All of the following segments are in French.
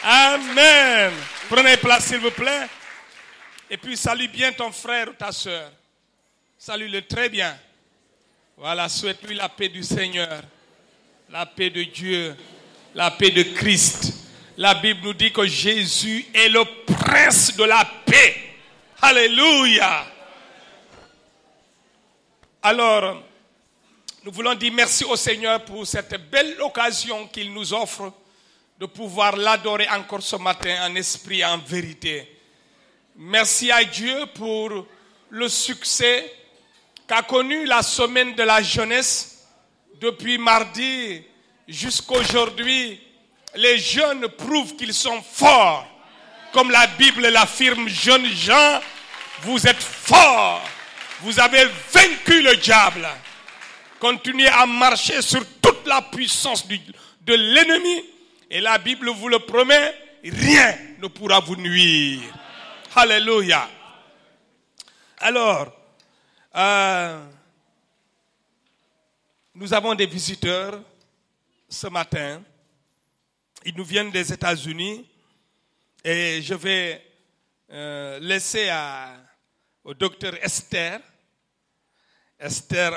Amen. Prenez place, s'il vous plaît. Et puis, salue bien ton frère ou ta soeur. Salue-le très bien. Voilà, souhaite-lui la paix du Seigneur, la paix de Dieu, la paix de Christ. La Bible nous dit que Jésus est le prince de la paix. Alléluia. Alors, nous voulons dire merci au Seigneur pour cette belle occasion qu'il nous offre de pouvoir l'adorer encore ce matin en esprit et en vérité. Merci à Dieu pour le succès qu'a connu la semaine de la jeunesse. Depuis mardi jusqu'à aujourd'hui, les jeunes prouvent qu'ils sont forts. Comme la Bible l'affirme, jeunes gens, vous êtes forts. Vous avez vaincu le diable. Continuez à marcher sur toute la puissance de l'ennemi. Et la Bible vous le promet, rien ne pourra vous nuire. Alléluia. Alors, nous avons des visiteurs ce matin. Ils nous viennent des États-Unis. Et je vais laisser au docteur Esther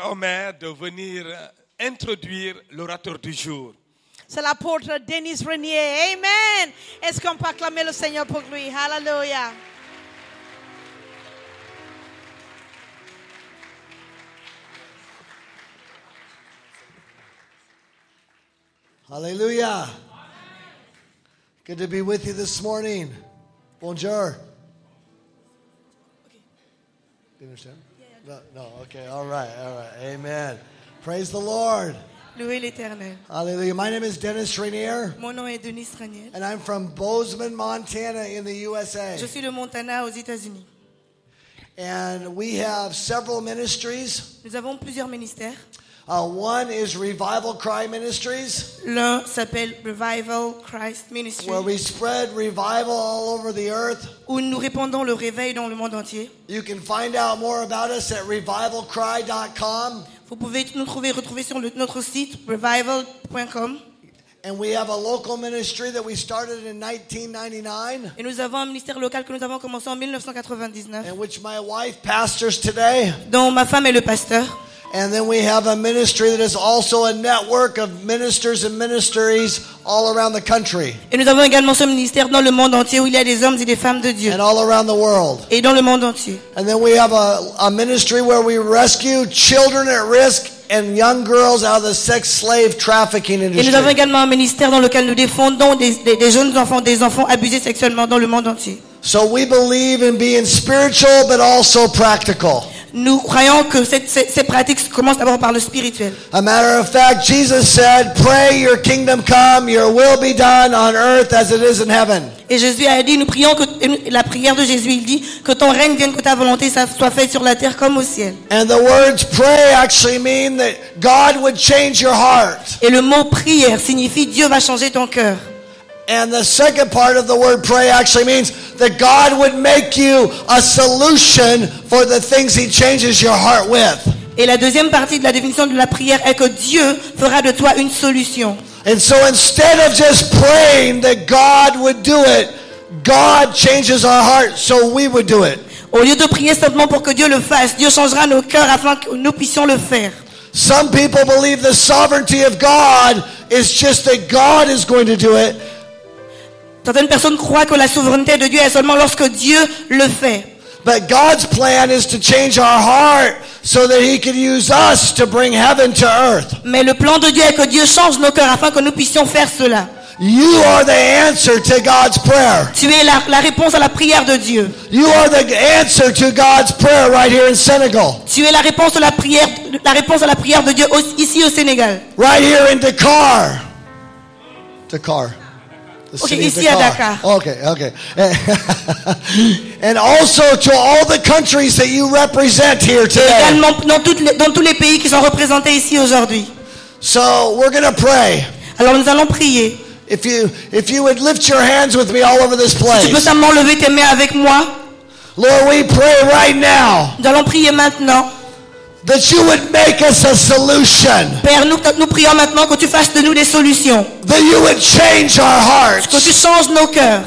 Omer de venir introduire l'orateur du jour. C'est l'apôtre Denis Renier. Amen. Est-ce qu'on peut acclamer le Seigneur pour lui? Hallelujah. Hallelujah. Good to be with you this morning. Bonjour. Do you understand? No, okay, all right. Amen. Praise the Lord. Louez l'Éternel. Hallelujah. My name is Dennis Rainier. Mon nom est Denis Renier. And I'm from Bozeman, Montana in the USA. Je suis de Montana aux États-Unis. And we have several ministries. Nous avons plusieurs ministères. One is Revival Cry Ministries. L'un s'appelle Revival Christ Ministry. Where we spread revival all over the earth. Où nous répandons le réveil dans le monde entier. You can find out more about us at revivalcry.com. Vous pouvez nous retrouver sur notre site revival.com. And we have a local ministry that we started in 1999. Et nous avons un ministère local que nous avons commencé en 1999. In which my wife pastors today. Dont ma femme est le pasteur. And then we have a ministry that is also a network of ministers and ministries all around the country. Et nous avons également ce ministère dans le monde entier où il y a des hommes et des femmes de Dieu. And all around the world. Et dans le monde entier. And then we have a ministry where we rescue children at risk and young girls out of the sex slave trafficking industry. Et nous avons également un ministère dans lequel nous défendons des jeunes enfants, des enfants abusés sexuellement dans le monde entier. So we believe in being spiritual but also practical. Nous croyons que ces pratiques commencent d'abord par le spirituel. A matter of fact, Jesus said, "Pray your kingdom come, your will be done on earth as it is in heaven." Et Jésus a dit, nous prions que la prière de Jésus, il dit que ton règne vienne, que ta volonté soit faite sur la terre comme au ciel. And the words pray actually mean that God would change your heart. Et le mot prière signifie Dieu va changer ton cœur. And the second part of the word pray actually means that God would make you a solution for the things He changes your heart with. Et la deuxième partie de la définition de la prière est que Dieu fera de toi une solution. And so instead of just praying that God would do it, God changes our heart so we would do it. Au lieu de prier simplement pour que Dieu le fasse, Dieu changera nos cœurs afin que nous puissions le faire. Some people believe the sovereignty of God is just that God is going to do it. Certaines personnes croient que la souveraineté de Dieu est seulement lorsque Dieu le fait. But God's plan is to change our heart so that He can use us to bring heaven to earth. Mais le plan de Dieu est que Dieu change nos cœurs afin que nous puissions faire cela. You are the answer to God's prayer. Tu es la réponse à la prière de Dieu. You are the answer to God's prayer right here in Senegal. Tu es la réponse à la prière de Dieu ici au Sénégal. Right here in Dakar. Dakar. Ok, ici à Dakar. Okay. And also to all the countries that you represent here today. Également dans tous les pays qui sont représentés ici aujourd'hui. So we're going to pray. Alors nous allons prier. If you would lift your hands with me all over this place. Tu peux simplement lever tes mains avec moi. Lord, we pray right now. Nous allons prier maintenant. that you would make us a solution, Père, nous prions maintenant que tu fasses de nous des solutions, that you would change our que tu hearts, changes nos cœurs,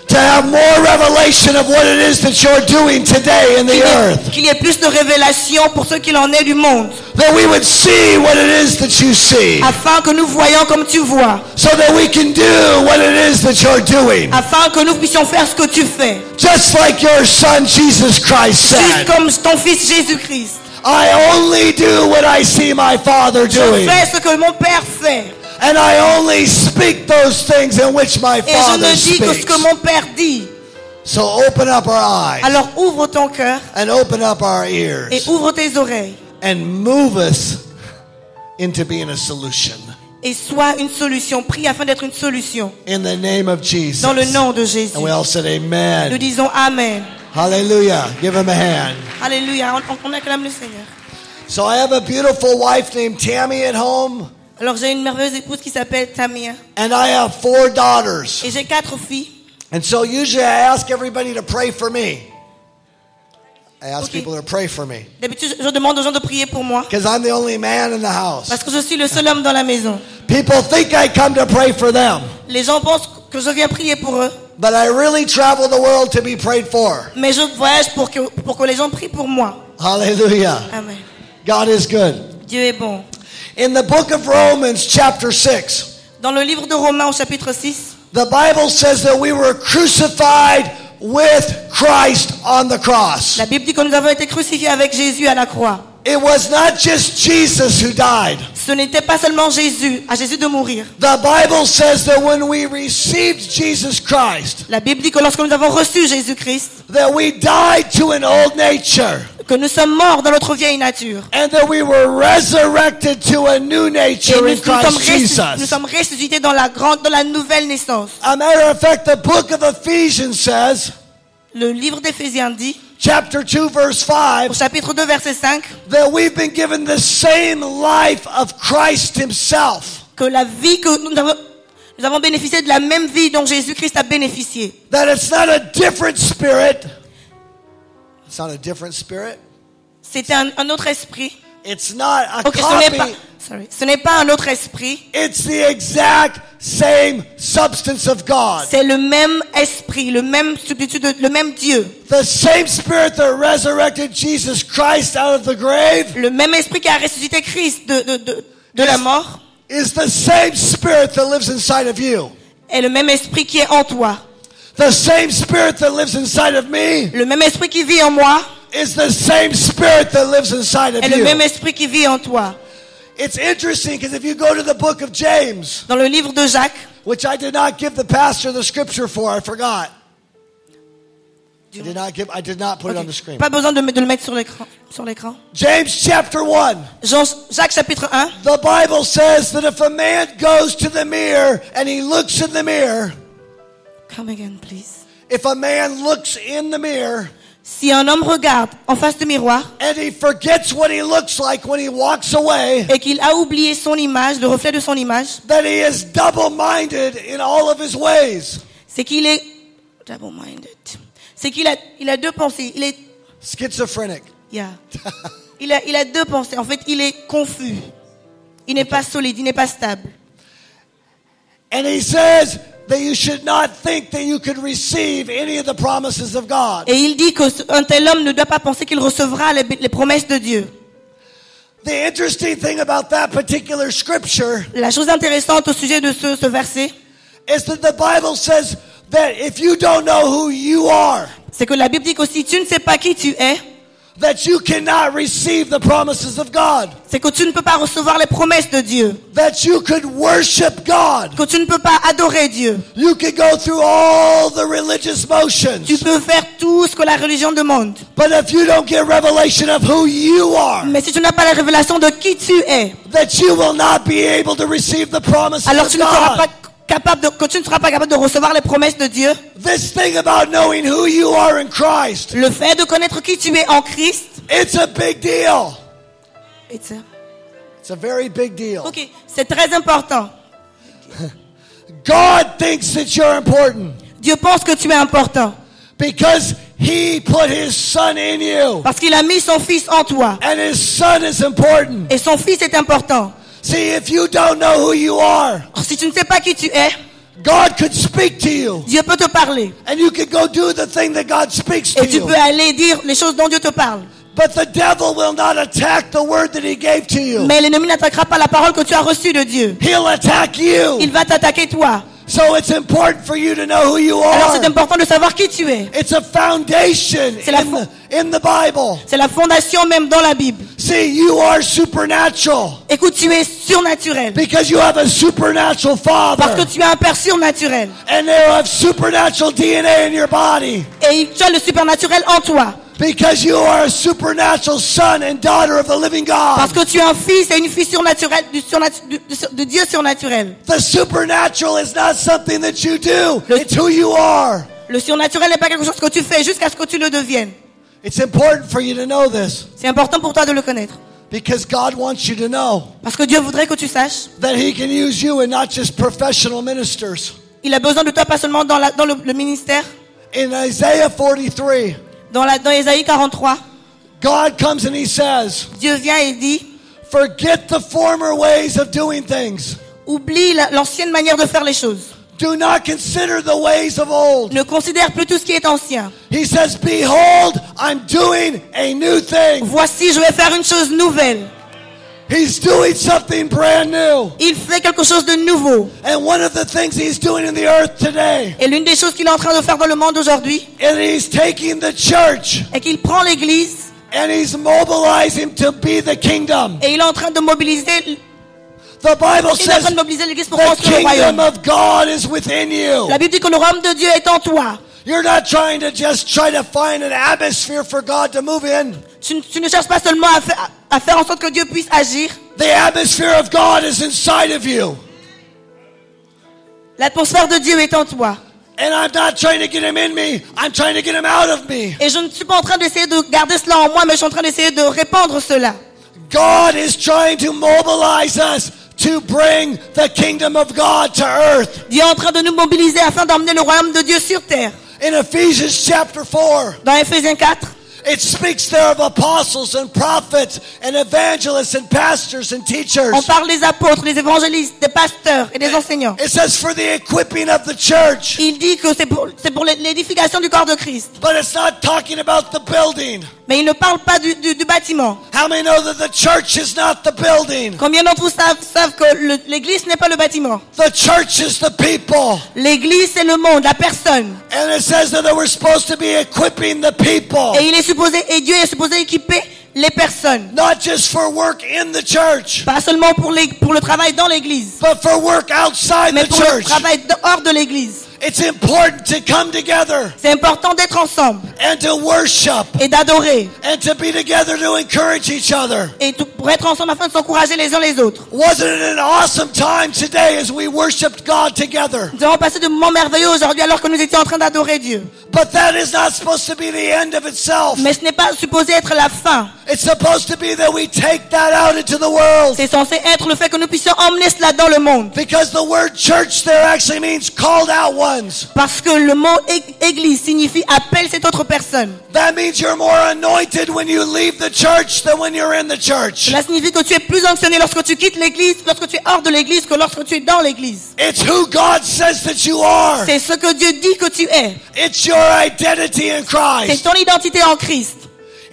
to have more revelation of what it is that you're doing today in the earth, qu'il y ait plus de révélations pour ce qu'il en est du monde, that we would see what it is that you see, afin que nous voyions comme tu vois, so that we can do what it is that you're doing. afin que nous puissions faire ce que tu fais, Just like your son Jesus Christ juste said, comme ton fils Jésus-Christ. I only do what I see my Father Je doing, fais ce que mon Père fait, and I only speak those things in which my et je Father ne dis que ce speaks. que mon Père dit. So open up our eyes Alors ouvre ton cœur and open up our et ears ouvre tes oreilles and move us into being a solution. et sois une solution. Prie afin d'être une solution. In the name of Jesus. Dans le nom de Jésus. And we all said Nous amen. disons Amen. Hallelujah. Give him a hand. Alléluia. On acclame le Seigneur. So I have a beautiful wife named Tammy at home, Alors j'ai une merveilleuse épouse qui s'appelle Tamia. and I have 4 daughters. Et j'ai 4 filles. And so usually I ask everybody to pray for me. I ask Okay. people to pray for me D'habitude, je demande aux gens de prier pour moi. because I'm the only man in the house. Parce que je suis le seul homme dans la maison. People think I come to pray for them, Les gens pensent que je viens prier pour eux. but I really travel the world to be prayed for. Mais je voyage pour que les gens prient pour moi. Hallelujah. Amen. God is good. Dieu est bon. In the book of Romans chapter 6, Dans le livre de Romains au chapitre 6, the Bible says that we were crucified with Christ on the cross. la Bible dit que nous avons été crucifiés avec Jésus à la croix. It was not just Jesus who died. Ce n'était pas seulement à Jésus de mourir. The Bible says that when we received Jesus Christ, La Bible dit que lorsque nous avons reçu Jésus-Christ, that we died to an old nature que nous sommes morts dans notre vieille nature. and that we were resurrected to a new Et nature in Christ nous Jesus. sommes ressuscités dans la nouvelle naissance. A matter of fact, the book of Ephesians says, Le livre d'Éphésiens dit, chapter 2 verse au 5, chapitre 2, verset 5, that we've been given the same life of Christ himself. que la vie que nous avons bénéficié de la même vie dont Jésus-Christ a bénéficié. That it's not a different spirit. It's not a different spirit. C'était un autre esprit. It's not a Ok, ce n'est pas un autre esprit. It's the exact same substance of God. C'est le même esprit, le même substitut, le même Dieu. The same spirit that resurrected Jesus Christ out of the grave Le même esprit qui a ressuscité Christ de la mort is the same spirit that lives inside of you. est le même esprit qui est en toi. The same spirit that lives inside of me Le même esprit qui vit en moi is the same spirit that lives inside of est le même you. esprit qui vit en toi. It's interesting because if you go to the book of James, Dans le livre de Jacques, which I did not give the pastor the scripture for, I forgot. I did not put it on the screen. pas besoin de le mettre sur l'écran. James chapter 1. Jacques chapitre 1, The Bible says that if a man goes to the mirror and he looks in the mirror, come again please. if a man looks in the mirror Si un homme regarde en face du miroir and he forgets what he looks like when he walks away, et qu'il a oublié son image, le reflet de son image, that he is double-minded in all of his ways. c'est qu'il est double-minded. C'est qu'il a deux pensées. Il est Schizophrenic. yeah. il a deux pensées. En fait, il est confus. Il n'est pas solide, il n'est pas stable. And he says that you should not think that you could receive any of the promises of God. Et il dit qu'un tel homme ne doit pas penser qu'il recevra les promesses de Dieu. The interesting thing about that particular scripture La chose intéressante au sujet de ce verset, is that the Bible says that if you don't know who you are, c'est que la Bible dit que si tu ne sais pas qui tu es, that you cannot receive the promises of God. c'est que tu ne peux pas recevoir les promesses de Dieu. That you could worship God. Que tu ne peux pas adorer Dieu. You could go through all the religious motions. Tu peux faire tout ce que la religion demande. But if you don't get revelation of who you are, Mais si tu n'as pas la révélation de qui tu es, that you will not be able to receive the promises alors of tu ne seras God. pas que tu ne seras pas capable de recevoir les promesses de Dieu. This thing about knowing who you are in Christ, Le fait de connaître qui tu es en Christ, it's a big deal. it's It's a very big deal. ok, c'est très important. God thinks that you're important Dieu pense que tu es important because He put his son in you. Parce qu'il a mis son fils en toi. And his son is important. Et son fils est important. See, if you don't know who you are, Alors, si tu ne sais pas qui tu es, God could speak to you. Dieu peut te parler. And you could go do the thing that God speaks to Et tu you. peux aller dire les choses dont Dieu te parle. But the devil will not attack the word that he gave to you. Mais l'ennemi n'attaquera pas la parole que tu as reçue de Dieu. He'll attack you. Il va t'attaquer toi. So it's important for you to know who you Alors are. c'est important de savoir qui tu es. It's a foundation C'est la in the Bible. C'est la fondation même dans la Bible. See, you are supernatural Écoute, tu es surnaturel. because you have a supernatural Parce que father. tu as un père surnaturel. And you have supernatural DNA in your body Et tu as le supernaturel en toi. because you are a supernatural son and daughter of the living Parce God. que tu es un fils et une fille surnaturelle, de Dieu surnaturel. The supernatural is not something that you do. It's who you are. Le surnaturel n'est pas quelque chose que tu fais jusqu'à ce que tu le deviennes. It's important for you to know this C'est important pour toi de le connaître. because God wants you to know Parce que Dieu voudrait que tu saches. that he can use you and not just professional ministers. Il a besoin de toi pas seulement dans le ministère. In Isaiah 43, Dans Ésaïe 43, God comes and he says, Dieu vient et dit, forget the former ways of doing things. oublie l'ancienne manière de faire les choses. Do not consider the ways of old. Ne considère plus tout ce qui est ancien. He says, behold, I'm doing a new thing. Voici, je vais faire une chose nouvelle. He's doing something brand new. Il fait quelque chose de nouveau. And one of the things he's doing in the earth today, Et l'une des choses qu'il est en train de faire dans le monde aujourd'hui, and he's taking the church est qu'il prend l'église and he's mobilizing to be the kingdom. et il est en train de mobiliser, The Bible il est en train says de mobiliser l'église pour the construire le kingdom royaume. of God is within you. La Bible dit que le royaume de Dieu est en toi. You're not trying to just try to find an atmosphere for God to move in. Tu ne cherches pas seulement à faire en sorte que Dieu puisse agir. The atmosphere of God is inside of you. L'atmosphère de Dieu est en toi. And I'm not trying to get him in me. I'm trying to get him out of me. Et je ne suis pas en train d'essayer de garder cela en moi, mais je suis en train d'essayer de répandre cela. God is trying to mobilize us to bring the kingdom of God to earth. Dieu est en train de nous mobiliser afin d'emmener le royaume de Dieu sur terre. In Ephesians chapter 4, Dans Éphésiens 4, it speaks there of apostles and prophets and evangelists and pastors and teachers. on parle des apôtres, des évangélistes, des pasteurs et des enseignants. It says for the equipping of the church. Il dit que c'est pour l'édification du corps de Christ. But it's not talking about the building. Mais il ne parle pas du bâtiment. How many know that the church is not the building? Combien d'entre vous savent que l'église n'est pas le bâtiment? The church is the people. L'église, c'est le monde, la personne. And it says that we're supposed to be equipping the people. Et Dieu est supposé équiper les personnes. Not just for work in the church, Pas seulement pour le travail dans l'église, but for work outside mais the pour le church. travail hors de l'église. It's important to come together C'est important d'être ensemble and to worship et d'adorer. and to be together to encourage each other. Et pour être ensemble afin de s'encourager les uns les autres. Wasn't it an awesome time today as we worshiped God together? Nous avons passé de moments merveilleux aujourd'hui alors que nous étions en train d'adorer Dieu. But that is not supposed to be the end of itself. Mais ce n'est pas supposé être la fin. It's supposed to be that we take that out into the world. C'est censé être le fait que nous puissions emmener cela dans le monde. Because the word church there actually means called out ones. Parce que le mot église signifie appelle cette autre personne. That means you're more anointed when you leave the church than when you're in the church. Cela signifie que tu es plus onctionné lorsque tu quittes l'église, lorsque tu es hors de l'église que lorsque tu es dans l'église. It's who God says that you are. C'est ce que Dieu dit que tu es. It's your identity in C'est Christ. ton identité en Christ.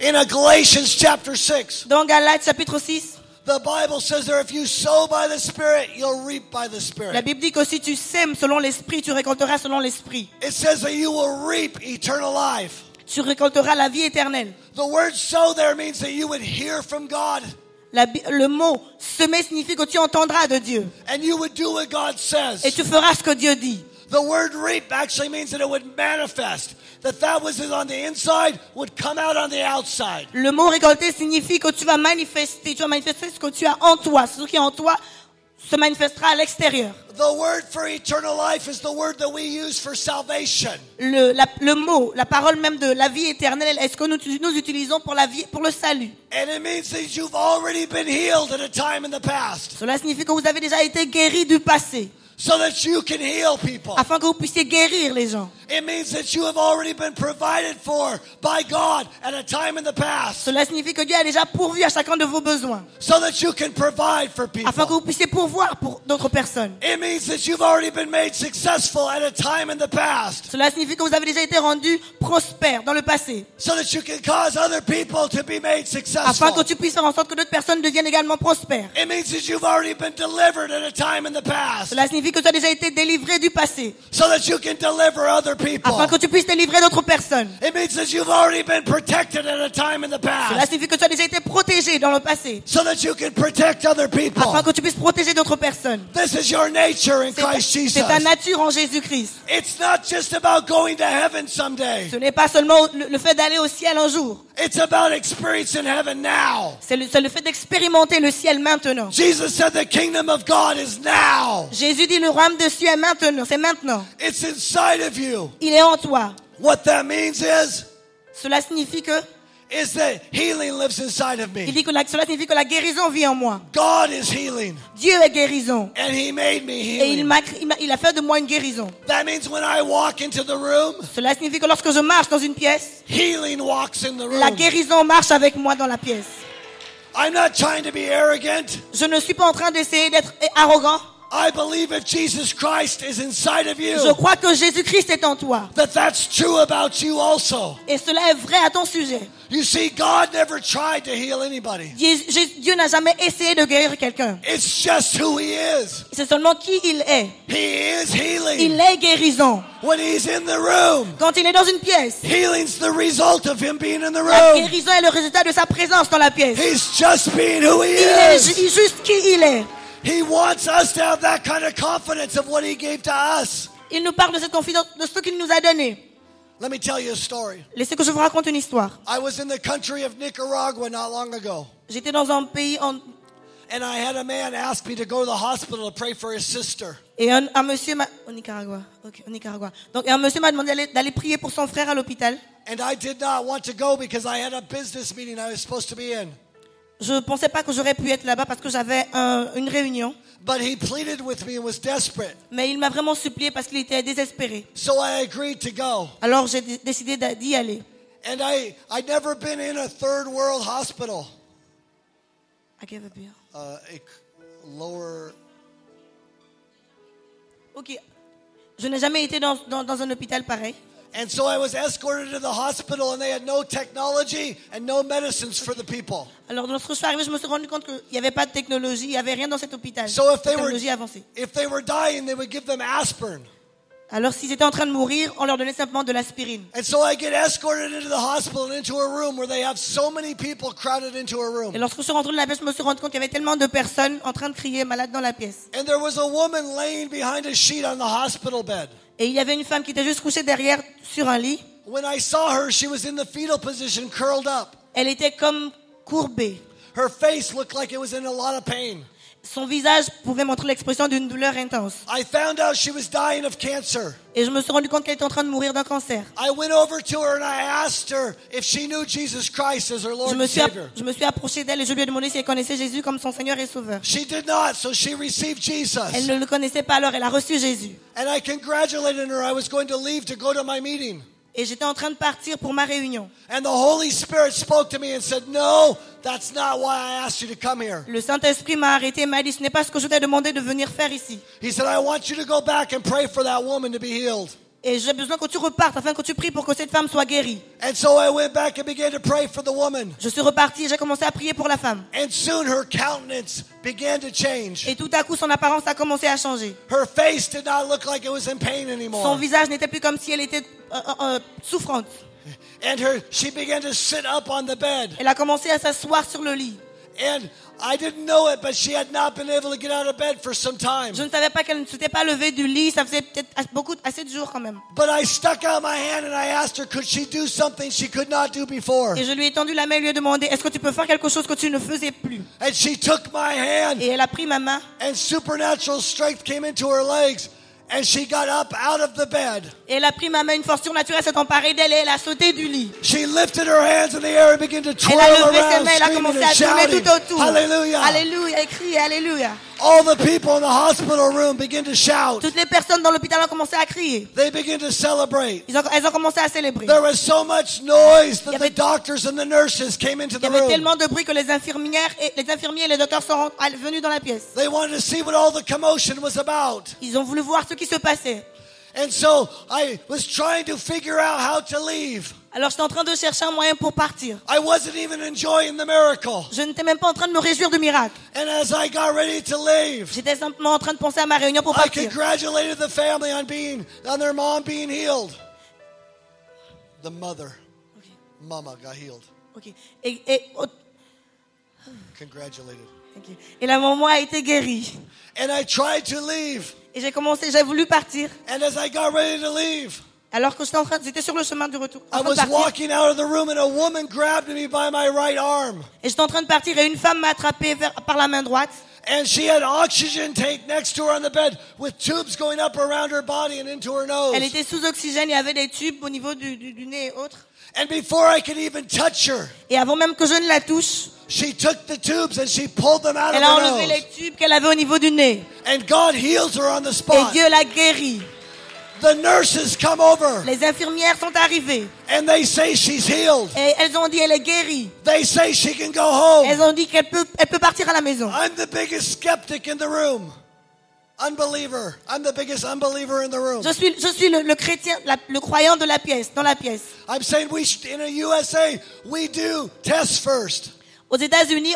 In Galatians chapter 6, Dans Galates chapitre 6, the Bible says that if you sow by the Spirit, you'll reap by the la Spirit. Bible dit que si tu sèmes selon l'esprit, tu récolteras selon l'esprit. It says that you will reap eternal life. Tu récolteras la vie éternelle. The word sow there means that you would hear from God Le mot semer signifie que tu entendras de Dieu and you would do what God et says. tu feras ce que Dieu dit. The word reap actually means that it would manifest. That was on the inside would come out on the outside. Le mot récolter signifie que tu vas manifester ce que tu as en toi. Ce qui est en toi se manifestera à l'extérieur. The word for eternal life is the word that we use for salvation. Le mot, la parole même de la vie éternelle, est ce que nous utilisons pour la vie, pour le salut. And it means that you've already been healed at a time in the past. Cela signifie que vous avez déjà été guéris du passé, So that you can heal people. afin que vous puissiez guérir les gens. It means that you have already been provided for by God at a time in the past, Cela signifie que Dieu a déjà pourvu à chacun de vos besoins, so that you can provide for afin que people. vous puissiez pourvoir pour d'autres personnes. It means that you've already been made successful at a time in the past, Cela signifie que vous avez déjà été rendus prospères dans le passé, so that you can cause other people to be made afin que successful. tu puisses faire en sorte que d'autres personnes deviennent également prospères. It means that you've already been delivered at a time in the past, Cela signifie que tu as déjà été délivré du passé, so that you can deliver other people. afin que tu puisses délivrer d'autres personnes. It means that you've already been protected at a time in the Cela past, signifie que tu as déjà été protégé dans le passé, so that you can protect other people. afin que tu puisses protéger d'autres personnes. This is your nature in Christ C'est Jesus. ta nature en Jésus-Christ. It's not just about going to heaven someday. Ce n'est pas seulement le fait d'aller au ciel un jour. It's about experiencing heaven now. C'est le fait d'expérimenter le ciel maintenant. Jesus said the kingdom of God is now. Jésus dit le royaume des cieux est maintenant. C'est maintenant. It's inside of you. Il est en toi. What that means Cela signifie que, is that healing lives inside of il me. dit que cela signifie que la guérison vit en moi. God is healing, Dieu est guérison. and He made me Et healing. il a fait de moi une guérison. That means when I walk into the room, Cela signifie que lorsque je marche dans une pièce, healing walks in the la room. guérison marche avec moi dans la pièce. I'm not trying to be arrogant. Je ne suis pas en train d'essayer d'être arrogant. I believe if Jesus Christ is inside of Je you, crois que Jésus-Christ est en toi. that's true about you also. Et cela est vrai à ton sujet. You see, God never tried to heal anybody. Dieu n'a jamais essayé de guérir quelqu'un. It's just who He is. C'est seulement qui il est. He is healing. Il est guérison. When He's in the room, Quand il est dans une pièce, healing's the result of Him being in the la room. guérison est le résultat de sa présence dans la pièce. He's just being who He Il est is. juste qui il est. He wants us to have that kind of confidence of what He gave to us. Il nous parle de cette confidence, de ce qu'il nous a donné. Let me tell you a story. Laissez que je vous raconte une histoire. I was in the country of Nicaragua not long ago, J'étais dans un pays and I had a man ask me to go to the hospital to pray for his sister. et un monsieur m'a au Nicaragua. OK, au Nicaragua. Donc un monsieur m'a demandé d'aller prier pour son frère à l'hôpital. And I did not want to go because I had a business meeting I was supposed to be in. Je pensais pas que j'aurais pu être là-bas parce que j'avais une réunion, But he pleaded with me and was desperate. mais il m'a vraiment supplié parce qu'il était désespéré. So I agreed to go. Alors j'ai décidé d'y aller. And I'd never been in a third world hospital. I gave a bill. A lower... OK. Je n'ai jamais été dans un hôpital pareil. And so I was escorted to the hospital and they had no technology and no medicines for the people. Alors lorsque je suis arrivé, je me suis rendu compte qu'il n'y avait pas de technologie, il n'y avait rien dans cet hôpital. So if they Technologie avancée. were dying, they would give them aspirin. Alors s'ils étaient en train de mourir, on leur donnait simplement de l'aspirine. And so I get escorted into the hospital and into a room where they have so many people crowded into a room. Et lorsque je suis rentré dans la pièce, je me suis rendu compte qu'il y avait tellement de personnes en train de crier malades dans la pièce. And there was a woman laying behind a sheet on the hospital bed. Et il y avait une femme qui était juste couchée derrière sur un lit. When I saw her, she was in the fetal position, curled up. Elle était comme courbée. Her face looked like it was in a lot of pain. Son visage pouvait montrer l'expression d'une douleur intense. I found out she was dying of cancer. Et je me suis rendu compte qu'elle était en train de mourir d'un cancer. I went over to her and I asked her if she knew Jesus Christ as her Lord and Savior. Je me suis approché d'elle et je lui ai demandé si elle connaissait Jésus comme son Seigneur et Sauveur. She did not, so she received Elle Jesus. ne le connaissait pas, alors elle a reçu Jésus. And I congratulated her. I was going to leave to go to my meeting. Et j'étais en train de partir pour ma réunion. And the Holy Spirit spoke to me and said, "No, that's not why I asked you to come here." Le Saint-Esprit m'a arrêté et m'a dit, ce n'est pas ce que je t'ai demandé de venir faire ici. He said, "I want you to go back and pray for that woman to be healed." Et j'ai besoin que tu repartes afin que tu pries pour que cette femme soit guérie. And so I went back and began to pray for the woman. Je suis reparti et j'ai commencé à prier pour la femme. And soon her countenance began to change. Et tout à coup, son apparence a commencé à changer. Her face did not look like it was in pain Son anymore. visage n'était plus comme si elle était souffrante. And she began to sit up on the bed. Elle a commencé à s'asseoir sur le lit. And I didn't know it, but she had not been able to get out of bed for some time. Je ne savais pas qu'elle ne s'était pas levée du lit. Ça faisait peut-être assez de jours quand même. But I stuck out my hand and I asked her, could she do something she could not do before? Et je lui ai tendu la main et lui ai demandé, est-ce que tu peux faire quelque chose que tu ne faisais plus? And she took my hand, Et elle a pris ma main. and supernatural strength came into her legs, and she got up out of the bed. Et elle a pris ma main. Une force surnaturelle s'est emparée d'elle et elle a sauté du lit. She lifted her hands in the air and began to twirl Elle a levé ses around, main. Elle a screaming commencé and à tourner shouting, tout autour. Hallelujah. Alléluia. Elle crie, Alléluia. All the people in the hospital room begin to shout. Toutes les personnes dans l'hôpital ont commencé à crier. They begin to celebrate. Elles ont commencé à célébrer. There was so much noise that Il y avait- the doctors and the nurses came into Il y the avait room. tellement de bruit que les infirmiers et les docteurs sont venus dans la pièce. They wanted to see what all the commotion was about. Ils ont voulu voir ce qui se passait. And so I was trying to figure out how to leave. Alors j'étais en train de chercher un moyen pour partir. I wasn't even enjoying the miracle. Je n'étais même pas en train de me réjouir du miracle. And as I got ready to leave, J'étais simplement en train de penser à ma réunion pour I partir. congratulated the family on their mom being healed. The mother, mama got healed. Ok. Congratulated. Et la maman a été guérie. And I tried to leave. Et j'ai voulu partir. And as I got ready to leave, Alors que j'étais sur le chemin du retour. En I train de was partir. walking out of the room and a woman grabbed me by my right arm. Et j'étais en train de partir et une femme m'a attrapé par la main droite. And she had oxygen tank next to her on the bed with tubes going up around her body and into her nose. Elle était sous oxygène, il y avait des tubes au niveau du nez et autres. And before I could even touch her, Et avant même que je ne la touche, she took the tubes and she pulled them out of elle a her enlevé les nose. tubes qu'elle avait au niveau du nez. And God heals her on the Et spot. Dieu l'a guérie. The nurses come over Les infirmières sont arrivées. and they say she's healed. Et elles ont dit elle est guérie. They say she can go home. Elles ont dit elle peut partir à la maison. I'm the biggest skeptic in the room. Unbeliever. I'm the biggest unbeliever in the room. Je suis le chrétien, le croyant de la pièce, dans la pièce. I'm saying in the USA, we do tests first. Aux États-Unis,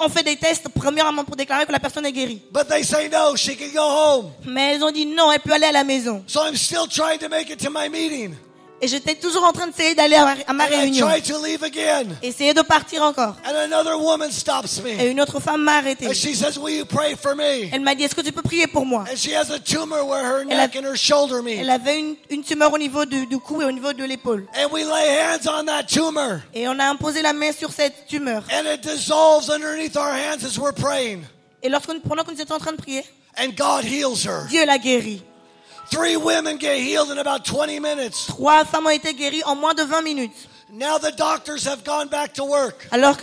on fait des tests premièrement pour déclarer que la personne est guérie. But they say no, she can go home. Mais elles ont dit non, elle peut aller à la maison. So I'm still trying to make it to my meeting. Et j'étais toujours en train d'essayer d'aller à ma And I réunion. try to leave again. Essayer de partir encore. And another woman stops me. Et une autre femme m'a arrêté. And she says, will you pray for me? Elle m'a dit, est-ce que tu peux prier pour moi? And she has a tumor where her Elle a- neck and her shoulder meet. Elle avait une tumeur au niveau du cou et au niveau de l'épaule. And we lay hands on that tumor. Et on a imposé la main sur cette tumeur. And it dissolves underneath our hands as we're praying. Et pendant que nous étions en train de prier, And God heals her. Dieu l'a guérie. 3 women get healed in about 20 minutes. 3 femmes ont été guéries en moins de 20 minutes. Now the doctors have gone back to work. Alors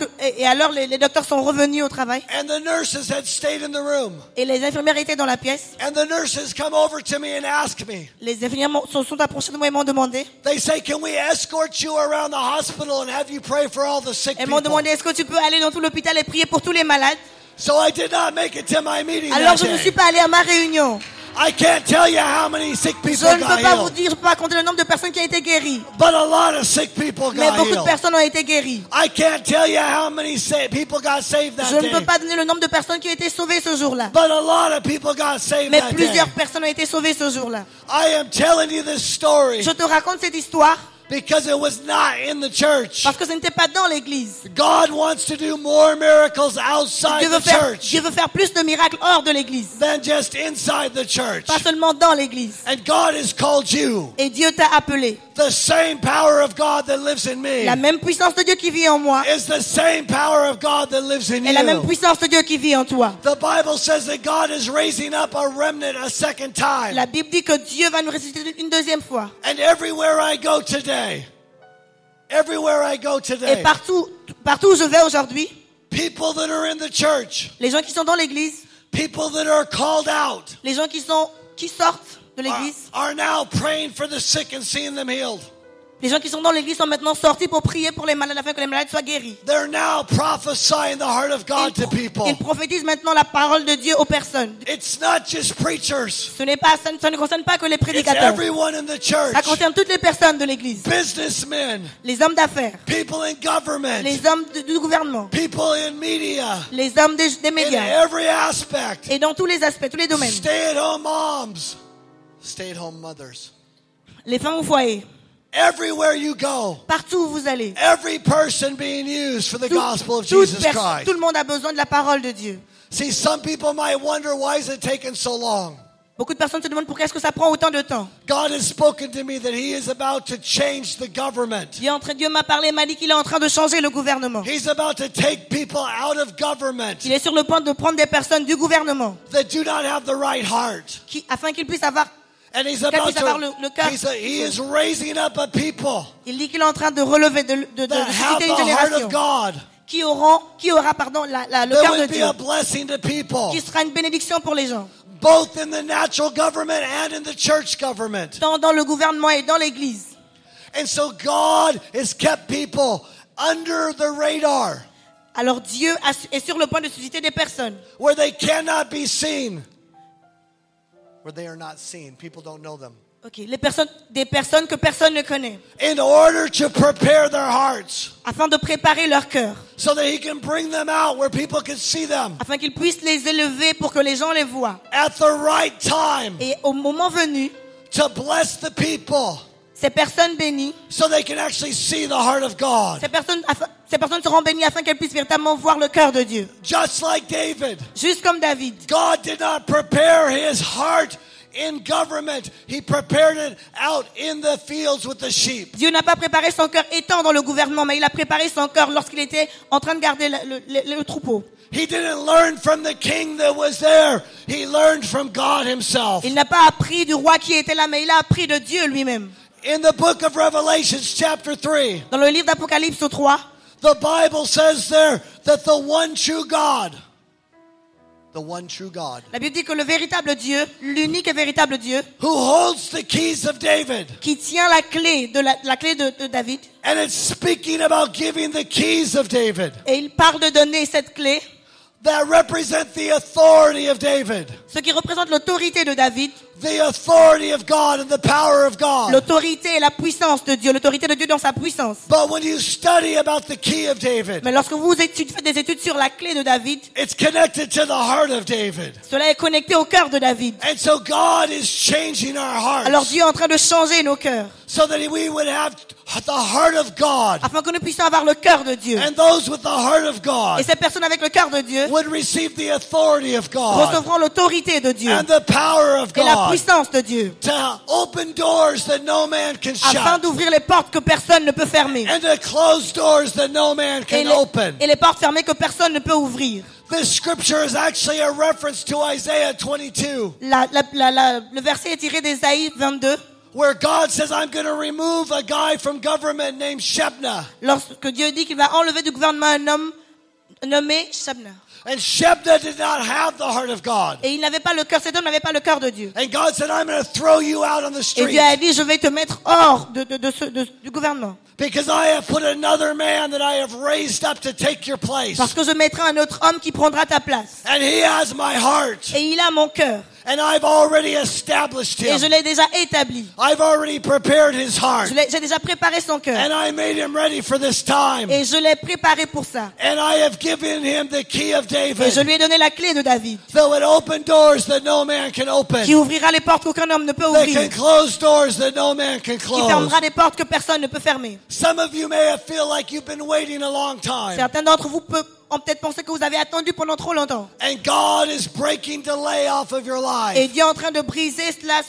les docteurs sont revenus au travail. And the nurses had stayed in the room. Et les infirmières étaient dans la pièce. And the nurses come over to me and ask me. Les infirmières sont approchées de moi et m'ont demandé. They say, can we escort you around the hospital and have you pray for all the sick Elles m'ont people? demandé, est-ce que tu peux aller dans tout l'hôpital et prier pour tous les malades? So I did not make it to my meeting Alors that je ne day. suis pas allée à ma réunion. I can't tell you how many sick Je people ne got peux pas vous healed. dire, je peux pas compter le nombre de personnes qui ont été guéries. But a lot of sick people Mais got beaucoup de healed. personnes ont été guéries. I can't tell you how many people got saved Je that ne peux day. pas donner le nombre de personnes qui ont été sauvées ce jour-là. But a lot of people got saved Mais that day. plusieurs personnes ont été sauvées ce jour-là. I am telling you this story Je te raconte cette histoire because it was not in the church. parce que ce n'était pas dans l'église. God wants to do more miracles outside Dieu the church Dieu veut faire plus de miracles hors de l'église. than just inside the church. Pas seulement dans l'église. And God has called you. Et Dieu t'a appelé. The same power of God that lives in me La même puissance de Dieu qui vit en moi is the same power of God that lives in est la même you. puissance de Dieu qui vit en toi. The Bible says that God is raising up a remnant a second time. La Bible dit que Dieu va nous ressusciter une deuxième fois. And everywhere I go today, Et partout où je vais aujourd'hui, people that are in the church, les gens qui sont dans l'église, people that are called out, les gens qui sortent de l'église, are now praying for the sick and seeing them healed. les gens qui sont dans l'église sont maintenant sortis pour prier pour les malades afin que les malades soient guéris. They're now prophesying the heart of God to people. Ils prophétisent maintenant la parole de Dieu aux personnes. It's not just preachers. Ça ne concerne pas que les It's prédicateurs. everyone in the church. Ça concerne toutes les personnes de l'église. Businessmen, Les hommes d'affaires, people in government, les hommes du gouvernement, people in media, les hommes des in médias. every aspect. Et dans tous les aspects, tous les domaines. Stay-at-home moms, stay-at-home mothers. Les femmes au foyer. Everywhere you go, Partout où vous allez. every person being used for the gospel of Tout Jesus Christ. le monde a besoin de la parole de Dieu. See, some people might wonder, why is it taking so long? Beaucoup de personnes se demandent pourquoi est-ce que ça prend autant de temps. God has spoken to me that He is about to change the government. Dieu m'a parlé, m'a dit qu'il est en train de changer le gouvernement. He's about to take people out of government Il est sur le point de prendre des personnes du gouvernement that do not have the right heart. afin qu'ils puissent avoir. And He's Qu'elle about puisse avoir to, le cœur. He is raising up a people Il dit qu'il est en train de relever, de that have susciter the une heart génération of God. qui aura le that cœur de would be Dieu, a blessing to people, qui sera une bénédiction pour les gens, both in the natural government and in the church government. dans le gouvernement et dans l'église. And so God has kept people under the radar Alors Dieu est sur le point de susciter des personnes where they cannot be seen, where they are not seen. People don't know them. des personnes que personne ne connaît, In order to prepare their hearts afin de préparer leur cœur, so that He can bring them out where people can see them afin qu'ils puissent les élever pour que les gens les voient. at the right time Et au moment venu, to bless the people ces personnes bénies, so they can actually see the heart of God. ces personnes seront bénies afin qu'elles puissent véritablement voir le cœur de Dieu. Just like David, Juste comme David. God did not prepare his heart in government. He prepared it out in the fields with the sheep. Dieu n'a pas préparé son cœur étant dans le gouvernement, mais il a préparé son cœur lorsqu'il était en train de garder le troupeau. He didn't learn from the king that was there. He learned from God himself. Il n'a pas appris du roi qui était là, mais il a appris de Dieu lui-même. In the book of Revelation, chapter 3, Dans le livre d'Apocalypse 3, the Bible says there that the one true God, la Bible dit que le véritable Dieu, l'unique et véritable Dieu, who holds the keys of David, qui tient la clé de David, and it's speaking about giving the keys of David et il parle de donner cette clé, that represent the authority of David, ce qui représente l'autorité de David, the authority of God and the power of God. l'autorité et la puissance de Dieu, l'autorité de Dieu dans sa puissance. But when you study about the key of David, Mais lorsque vous faites des études sur la clé de David, it's connected to the heart of David. cela est connecté au cœur de David. And so God is changing our Alors hearts Dieu est en train de changer nos cœurs, so that we would have the heart of God. afin que nous puissions avoir le cœur de Dieu. And those with the heart of Et God ces personnes avec le cœur de Dieu would receive the authority of God recevront l'autorité de Dieu and the power of et la God puissance de Dieu, to open doors that no man can afin shut d'ouvrir les portes que personne ne peut fermer and to close doors that no man et can open. les portes fermées que personne ne peut ouvrir. This scripture is actually a reference to Isaiah 22, Le verset est tiré d'Ésaïe 22, where God says, I'm going to remove a guy from government named Shebna. lorsque Dieu dit qu'il va enlever du gouvernement un homme nommé Shabna. And Shebna did not have the heart of God. Et il n'avait pas le cœur, cet homme n'avait pas le cœur de Dieu. And God said, I'm going to throw you out on the Et street Dieu a dit, je vais te mettre hors du gouvernement. because I have put another man that I have raised up to take your place. Parce que je mettrai un autre homme qui prendra ta place. And he has my heart. Et il a mon cœur. And I've already established Et je him. l'ai déjà établi. I've already prepared his heart. J'ai déjà préparé son cœur. And I made him ready for this time. Et je l'ai préparé pour ça. And I have given him the key of Et je David lui ai donné la clé de David, that would open doors that no man can open. qui ouvrira les portes qu'aucun homme ne peut That ouvrir, can close doors that no man can qui close. fermera des portes que personne ne peut fermer. Some of you may have feel like you've been waiting a long time. Certains d'entre vous ont peut-être pensé que vous avez attendu pendant trop longtemps. And God is breaking delay off of your Et life. Dieu est en train de briser cela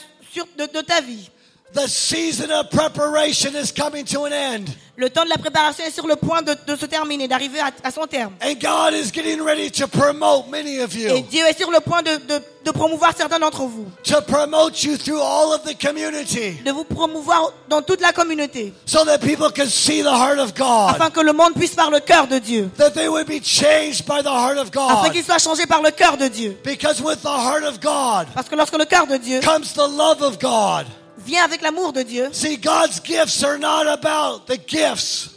de ta vie. The season of preparation is coming to an end. Le temps de la préparation est sur le point de se terminer, d'arriver à son terme. And God is getting ready to promote many of Et you. Dieu est sur le point de promouvoir certains d'entre vous, To promote you through all of the community. de vous promouvoir dans toute la communauté, So that people can see the heart of God. afin que le monde puisse voir le cœur de Dieu, That they would be changed by the heart of afin God. qu'il soit changé par le cœur de Dieu. Because with the heart of God Parce que lorsque le cœur de Dieu comes the love of God. vient avec l'amour de Dieu, See, God's gifts are not about the gifts.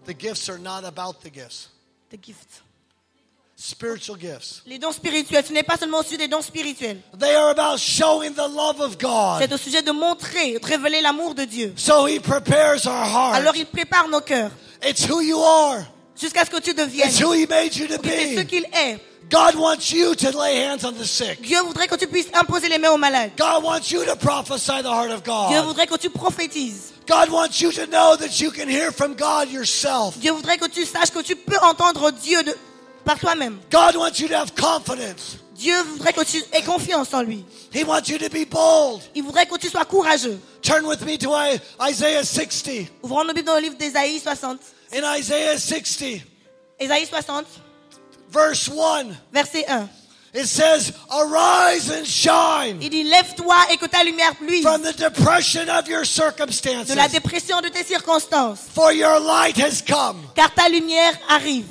The gifts are not about the gifts. the gift. Spiritual gifts. Les dons spirituels, ce n'est pas seulement au sujet des dons spirituels. They are about showing the love of C'est God. au sujet de montrer, de révéler l'amour de Dieu. So He prepares our heart. Alors il prépare nos cœurs It's who you are. jusqu'à ce que tu deviennes. It's who He made you to C'est ce be. qu'il est. God wants you to lay hands on the sick. Dieu voudrait que tu puisses imposer les mains aux malades. God wants you to prophesy the heart of Dieu God. voudrait que tu prophétises. God wants you to know that you can hear from God yourself. Dieu voudrait que tu saches que tu peux entendre Dieu par toi-même. God wants you to have confidence. Dieu voudrait que tu aies confiance en lui. He wants you to be bold. Il voudrait que tu sois courageux. Turn with me to Isaiah 60. Ouvrons nos Bibles dans le livre d'Ésaïe 60. In Isaiah 60, Ésaïe 60, verse 1, verset 1. It says, arise and shine Il dit, lève-toi et que ta lumière luise from the depression of your de la circumstances. dépression de tes circonstances. For your light has come. Car ta lumière arrive.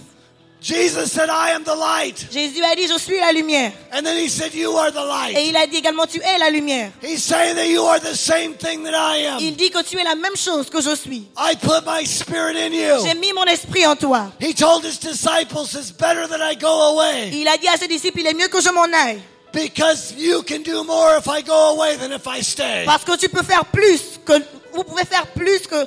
Jesus said, I am the light. Jésus a dit, je suis la lumière. And then he said, you are the Et light. il a dit également, tu es la lumière. He's saying that you are the same thing that I am. Il dit que tu es la même chose que je suis. I put my spirit in J'ai you. mis mon esprit en toi. He told his disciples, it's better that I go away Il a dit à ses disciples, il est mieux que je m'en aille. because you can do more if I go away than if I stay. Parce que tu peux faire plus que, vous pouvez faire plus que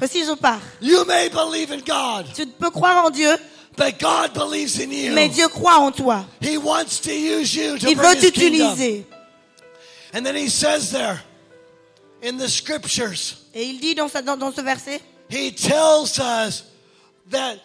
si je pars. You may believe in God, Tu peux croire en Dieu, but God believes in mais you. Dieu croit en toi. He wants to use you to Il bring veut his kingdom. t'utiliser. And then he says there in the scriptures, Et il dit dans ce verset, he tells us that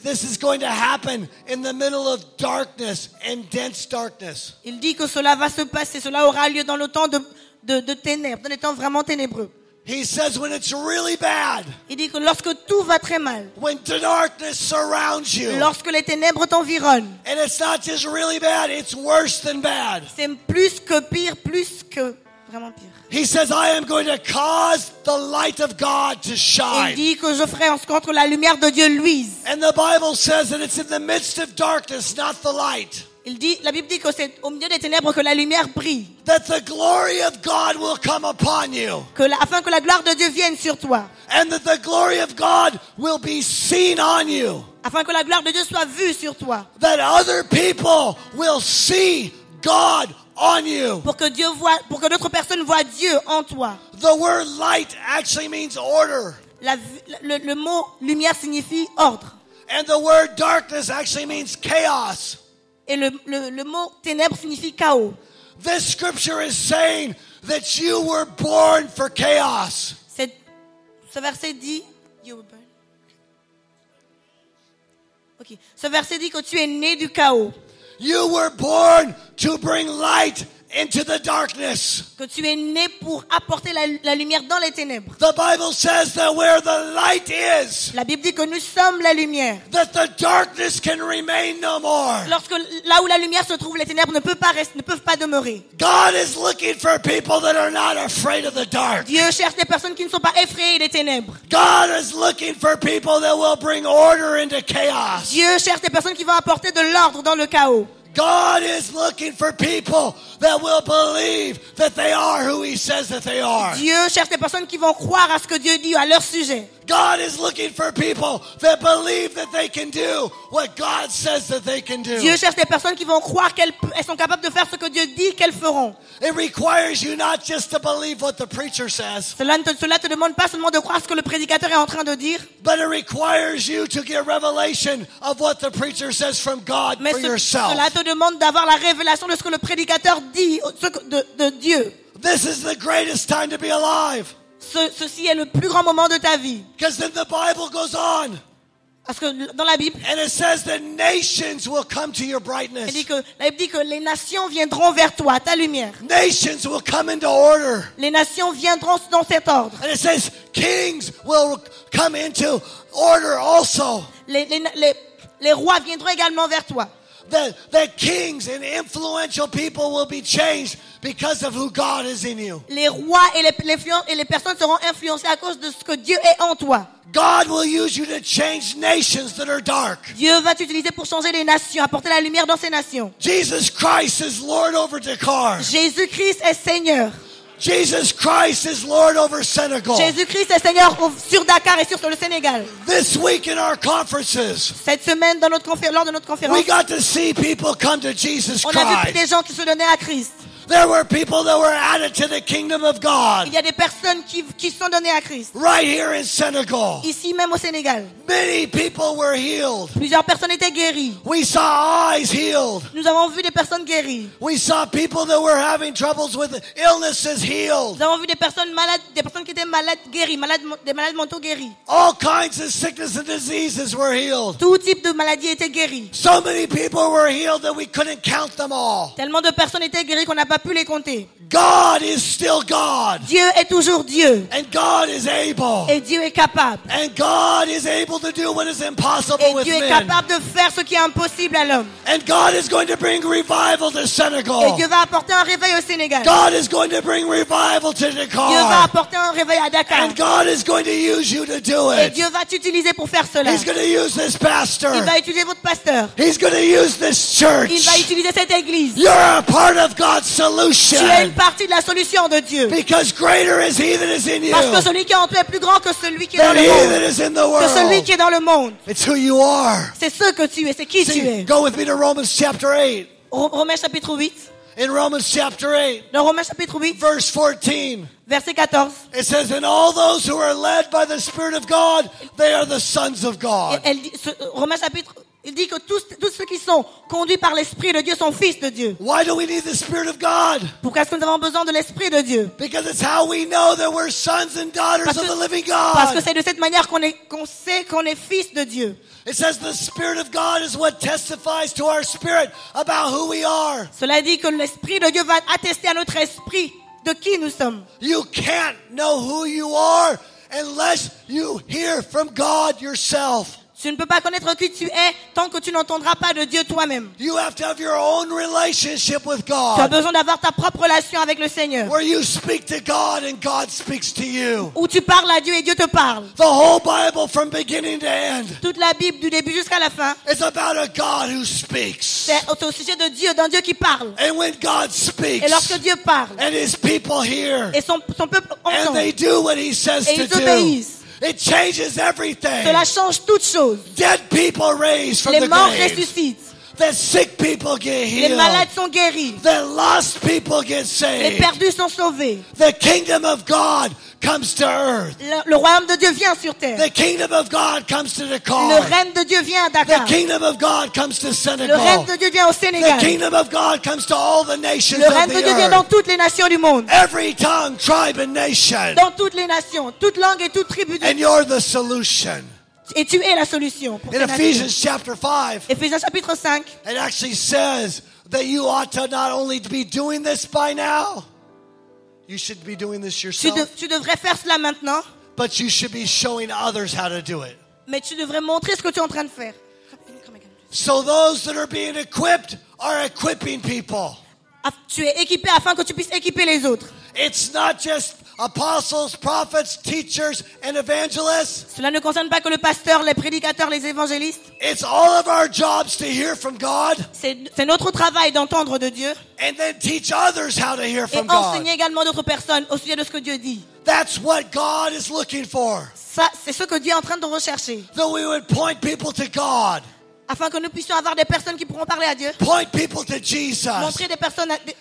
this is going to happen in the middle of darkness and dense darkness. il dit que cela va se passer, cela aura lieu dans le temps de ténèbres, dans les temps vraiment ténébreux. He says when it's really bad, Il dit que lorsque tout va très mal, when the darkness surrounds you, lorsque les ténèbres t'environnent, and it's not just really bad, it's worse than bad. c'est plus que pire, plus que vraiment pire. He says, I am going to cause the light of God to Il shine. dit que je ferai en sorte que la lumière de Dieu luise. And the Bible says that it's in the midst of darkness, not the light, Il dit, la Bible dit que c'est au milieu des ténèbres que la lumière brille, that the glory of God will come upon you. afin que la gloire de Dieu vienne sur toi, And that the glory of God will be seen on you. afin que la gloire de Dieu soit vue sur toi, That other people will see God on you. pour que d'autres personnes voient Dieu en toi. The word light actually means order. Le mot lumière signifie ordre. And the word darkness actually means chaos. Et le mot ténèbres signifie chaos. This scripture is saying that you were born for chaos. Ce verset dit, okay. Ce verset dit que tu es né du chaos, You were born to bring light into the darkness. que tu es né pour apporter la lumière dans les ténèbres. The Bible says that where the light is, La Bible dit que nous sommes la lumière. that the darkness can remain no more. Lorsque là où la lumière se trouve, les ténèbres ne peuvent pas demeurer. God is looking for people that are not afraid of the dark. Dieu cherche des personnes qui ne sont pas effrayées des ténèbres. God is looking for people that will bring order into chaos. Dieu cherche des personnes qui vont apporter de l'ordre dans le chaos. God is looking for people that will believe that they are who He says that they are. Dieu cherche des personnes qui vont croire à ce que Dieu dit à leur sujet. God is looking for people that believe that they can do what God says that they can do. Dieu cherche des personnes qui vont croire qu'elles sont capables de faire ce que Dieu dit qu'elles feront. It requires you not just to believe what the preacher says, Cela te demande pas seulement de croire ce que le prédicateur est en train de dire, but it requires you to get revelation of what the preacher says from God mais for yourself. cela te demande d'avoir la révélation de ce que le prédicateur dit de Dieu. This is the greatest time to be alive. Ceci est le plus grand moment de ta vie. Because then the Bible goes on Parce que dans la Bible, and it says that nations will come to your la brightness. Bible dit que les nations viendront vers toi, ta lumière. Nations will come into order. Les nations viendront dans cet ordre. And it says kings will come into order also. Les rois viendront également vers toi. That kings and influential people will be changed because of who God is in you. Les rois et les personnes seront influencées à cause de ce que Dieu est en toi. God will use you to change nations that are dark. Dieu va t'utiliser pour changer les nations, apporter la lumière dans ces nations. Jesus Christ is Lord over Dakar. Jésus-Christ est Seigneur. Jesus Christ is Lord over Senegal. Jésus-Christ est Seigneur sur Dakar et sur le Sénégal. This week in our conferences, Cette semaine, lors de notre conférence, we got to see people come to Jesus on a vu Christ. des gens qui se donnaient à Christ. There were people that were added to the kingdom of God Il y a des personnes qui sont données à Christ. right here in Senegal. Ici même au Sénégal, Many people were healed. plusieurs personnes étaient guéries. We saw eyes healed. Nous avons vu des personnes guéries. We saw people that were having troubles with illnesses healed. Nous avons vu des personnes malades, des personnes qui étaient malades guéries, des malades mentaux guéris. All kinds of sickness and diseases were healed. Tout type de maladie était guéri. So many people were healed that we couldn't count them all. Tellement de personnes étaient guéries qu'on n'a pas pas pu les compter. God is still God. Dieu est toujours Dieu. And God is able. Et Dieu est capable. And God is able to do what is impossible Et with Dieu est men. capable de faire ce qui est impossible à l'homme. And God is going to bring revival to Et Senegal. Dieu va apporter un réveil au Sénégal. God is going to bring revival to Dieu va Dakar. apporter un réveil à Dakar. And God is going to use you to do Et it. Dieu va t'utiliser pour faire cela. He's going to use this pastor. Il va utiliser votre pasteur. He's going to use this church. Il va utiliser cette église. You're a part of God's Tu es solution. une partie de la solution de Dieu. Because greater is he that is in you Parce que celui qui est en toi est plus grand que celui qui est dans than le he monde. that is in the Que celui world. qui est dans le monde. It's who you are. C'est ce que tu es, c'est qui tu See, es. go with me to Romans chapter 8. Romains chapitre 8. In Romans chapter 8, Dans Romains chapitre 8, verse 14, verset 14. it says, and all those who are led by the Spirit of God, they are the sons of God. Elle dit, Romains chapitre, il dit que tous ceux qui sont conduits par l'Esprit de Dieu sont fils de Dieu. Why do we need the Spirit of God? Pourquoi est-ce que nous avons besoin de l'Esprit de Dieu? Because it's how we know that we're sons and daughters Parce of the living Parce que God. c'est de cette manière qu'on sait qu'on est fils de Dieu. It says the Spirit of God is what testifies to our spirit about who we are. Cela dit que l'Esprit de Dieu va attester à notre esprit de qui nous sommes. You can't know who you are unless you hear from God yourself. Tu ne peux pas connaître qui tu es tant que tu n'entendras pas de Dieu toi-même. You have to have your own relationship with Tu as God, besoin d'avoir ta propre relation avec le Seigneur. where you speak to God and God speaks to you. Où tu parles à Dieu et Dieu te parle. The whole Bible from beginning to end Toute la Bible du début jusqu'à la fin, is about a God who speaks. c'est au sujet de Dieu, d'un Dieu qui parle. And when God speaks Et lorsque Dieu parle, and his people hear et son peuple and entend, they do what he says et to ils do, obéissent, it changes everything. cela change toute chose. Dead people raised from Les the morts grave. ressuscitent. The sick people get Les healed. malades sont guéris. The lost people get Les saved. perdus sont sauvés. The kingdom of God comes to earth. Le royaume de Dieu vient sur terre. The kingdom of God comes to Le Dakar. règne de Dieu vient à The Dakar. kingdom of God comes to Le Senegal. règne de Dieu vient au The Sénégal. kingdom of God comes to all the nations Le of règne de the Dieu vient dans earth. toutes les nations du monde. Every tongue, tribe, and nation. Dans toutes les nations, toute langue et toute tribu. And you're the solution. Et tu es la solution pour In ces nations. Ephesians chapter 5, Éphésiens chapitre 5. it actually says that you ought to not only be doing this by now, you should be doing this yourself, Tu devrais faire cela maintenant, but you should be showing others how to do it. mais tu devrais montrer ce que tu es en train de faire. So those that are being equipped are equipping people. Tu es équipé afin que tu puisses équiper les autres. It's not just apostles, prophets, teachers, and evangelists. Cela ne concerne pas que le pasteur, les prédicateurs, les évangélistes. It's all of our jobs to hear from God C'est notre travail d'entendre de Dieu and then teach others how to hear et from God. enseigner également d'autres personnes au sujet de ce que Dieu dit. That's what God is looking for. Ça, c'est ce que Dieu est en train de rechercher. That we would point people to God, Afin que nous puissions avoir des personnes qui pourront parler à Dieu. point people to Jesus,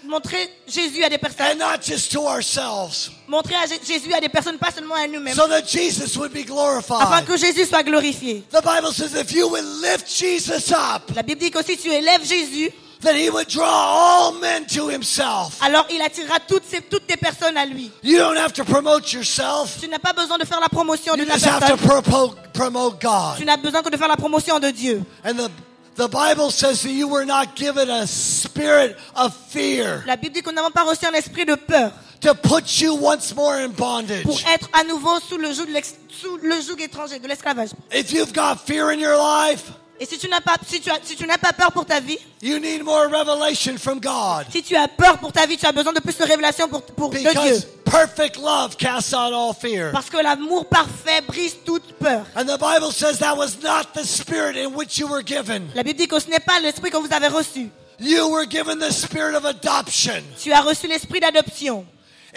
Montrer Jésus à des personnes. and not just to ourselves, Montrer Jésus à des personnes, pas seulement à nous-mêmes. so that Jesus would be Afin glorified. que Jésus soit glorifié. The Bible says if you would lift Jesus up, La Bible dit que si tu élèves Jésus, that he would draw all men to himself. alors il attirera toutes tes personnes à lui. You don't have to promote yourself. Tu n'as pas besoin de faire la promotion de You ta just have to personne. promote God. Tu n'as besoin que de faire la promotion de Dieu. And the Bible says that you were not given a spirit of fear La Bible dit que nous n'avons pas reçu un esprit de peur to put you once more in pour bondage. être à nouveau sous le joug étranger, de l'esclavage. If you've got fear in your life, Et si tu n'as pas peur pour ta vie, you need more revelation from God. si tu as peur pour ta vie, tu as besoin de plus de révélations de Dieu. Because perfect love casts out all fear. Parce que l'amour parfait brise toute peur. And the Bible says that was not the spirit in which you were given. La Bible dit que ce n'est pas l'esprit que vous avez reçu. You were given the spirit of adoption, Tu as reçu l'esprit d'adoption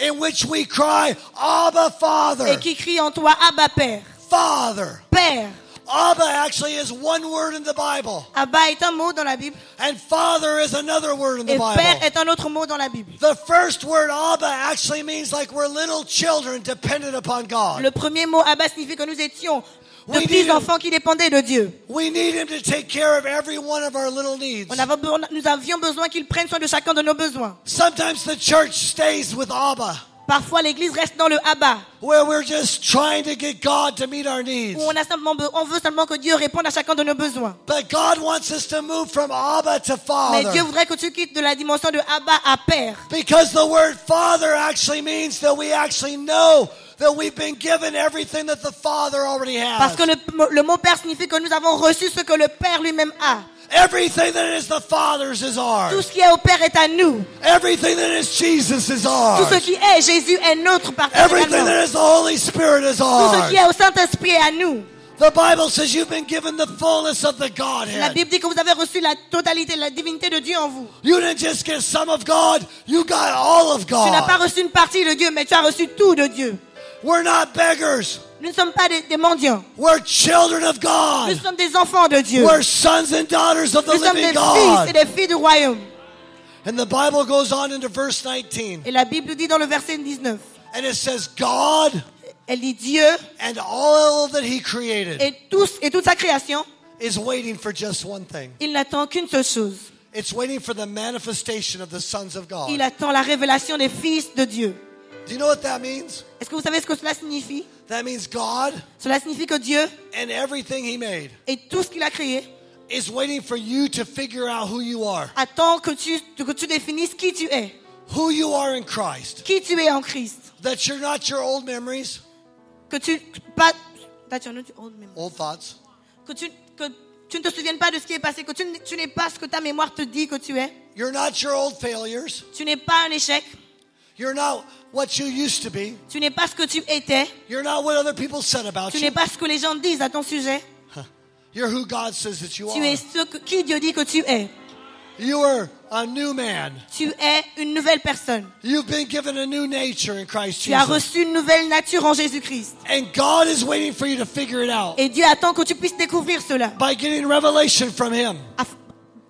in which we cry, Abba, Father. et qui crie en toi, Abba Père. Father. Père. Abba actually is one word in the Bible. Abba est un mot dans la Bible And Father is another word in the et Père Bible. est un autre mot dans la Bible. The first word, Abba, actually means like we're little children dependent upon God. Le premier mot Abba signifie que nous étions de We petits need enfants qui dépendaient de Dieu. We need Him to take care of every one of our little needs. Nous avions besoin qu'il prenne soin de chacun de nos besoins. Sometimes the church stays with Abba. Parfois, l'église reste dans le Abba, where we're just trying to get God to meet our needs. où on veut seulement que Dieu réponde à chacun de nos besoins. But God wants us to move from Abba to Mais Dieu Father. voudrait que tu quittes de la dimension de Abba à Père. Because the word Father actually means that we actually know that we've been given everything that the Father already Parce has. que le mot Père signifie que nous avons reçu ce que le Père lui-même a. Everything that is the Father's is Tout ours. ce qui est au Père est à nous. Everything that is Jesus is Tout ce ours. qui est Jésus est notre partage Everything également. that is the Holy Spirit is Tout ce qui est ours. au Saint-Esprit est à nous. The Bible says you've been given the fullness of the La Godhead. Bible dit que vous avez reçu la totalité, la divinité de Dieu en vous. You didn't just get some of God, you got all of Tu n'as pas God. reçu une partie de Dieu, mais tu as reçu tout de Dieu. We're not beggars. Nous ne sommes pas des mendiants. We're children of Nous God. sommes des enfants de Dieu. We're sons and daughters of the Nous sommes des living fils et God. des filles du royaume. And the Bible goes on into verse 19. Et la Bible dit dans le verset 19, And it says, God elle dit Dieu and all that He created et toute sa création, is waiting for just one thing. il n'attend qu'une seule chose. It's waiting for the manifestation of the sons of God. Il attend la révélation des fils de Dieu. Do you know what that means? Est-ce que vous savez ce que cela signifie? That means God Cela signifie que Dieu and everything He made et tout ce qu'il a créé is waiting for you to figure out who you are. attend que tu définisses qui tu es. Who you are in Christ. Qui tu es en Christ. That you're not your old memories, Que tu pas that you're not your old memory. old thoughts. Que tu ne te souviennes pas de ce qui est passé, que tu n'es pas ce que ta mémoire te dit que tu es. You're not your old failures. Tu n'es pas un échec. You're not what you used to be. Tu n'es pas ce que tu étais. You're not what other people said about Tu you. n'es pas ce que les gens disent à ton sujet. You're who God says that you Tu es are. qui Dieu dit que tu es. You are a new man. Tu es une nouvelle personne. You've been given a new nature in Christ Tu as Jesus. reçu une nouvelle nature en Jésus-Christ. And God is waiting for you to figure it out Et Dieu attend que tu puisses découvrir cela by getting revelation from Him.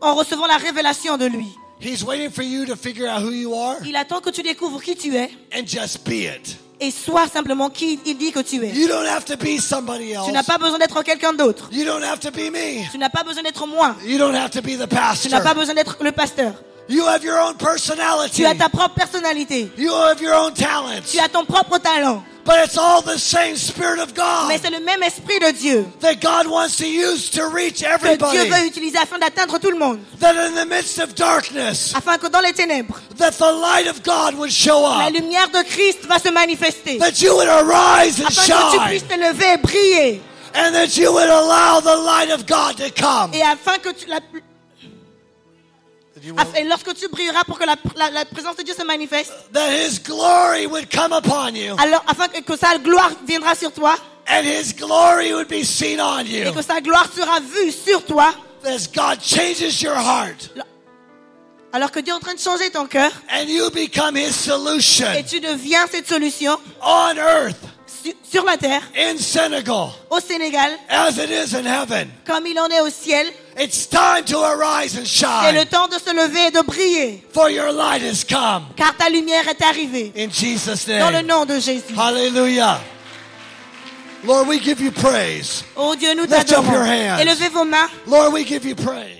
en recevant la révélation de lui. He's waiting for you to figure out who you are Il attend que tu découvres qui tu es and just be it. et sois simplement qui il dit que tu es. You don't have to be somebody Tu n'as else. pas besoin d'être quelqu'un d'autre. You don't have to be me. Tu n'as pas besoin d'être moi. You don't have to be the Tu n'as pas pastor. besoin d'être le pasteur. You have your own personality. Tu as ta propre personnalité. You have your own talents. Tu as ton propre talent. But it's all the same Spirit of Mais God c'est le même esprit de Dieu that God wants to use to reach que Dieu everybody. veut utiliser afin d'atteindre tout le monde. That in the midst of darkness, Afin que dans les ténèbres, that the light of God would show la up. lumière de Christ va se manifester. That you would arise and Afin que tu shine. puisses te lever et briller. And that you would allow the light of God to come. Et afin que That you will- et lorsque tu brilleras pour que la présence de Dieu se manifeste, that His glory would come upon you. alors afin que sa gloire viendra sur toi And His glory would be seen on et you. que sa gloire sera vue sur toi, As God changes your heart. alors que Dieu est en train de changer ton cœur And you become His solution et tu deviens cette solution on earth, sur la terre, in Senegal, au Sénégal, as it is in heaven. comme il en est au ciel. It's time to arise and C'est le shine. temps de se lever et de briller, For your light has come. car ta lumière est arrivée. In Jesus' Dans le name. nom de Jésus. Hallelujah. Lord, we give you praise. Oh Dieu, nous Lift up your t'adorons. hands. Élevez vos mains. Lord, we give you praise.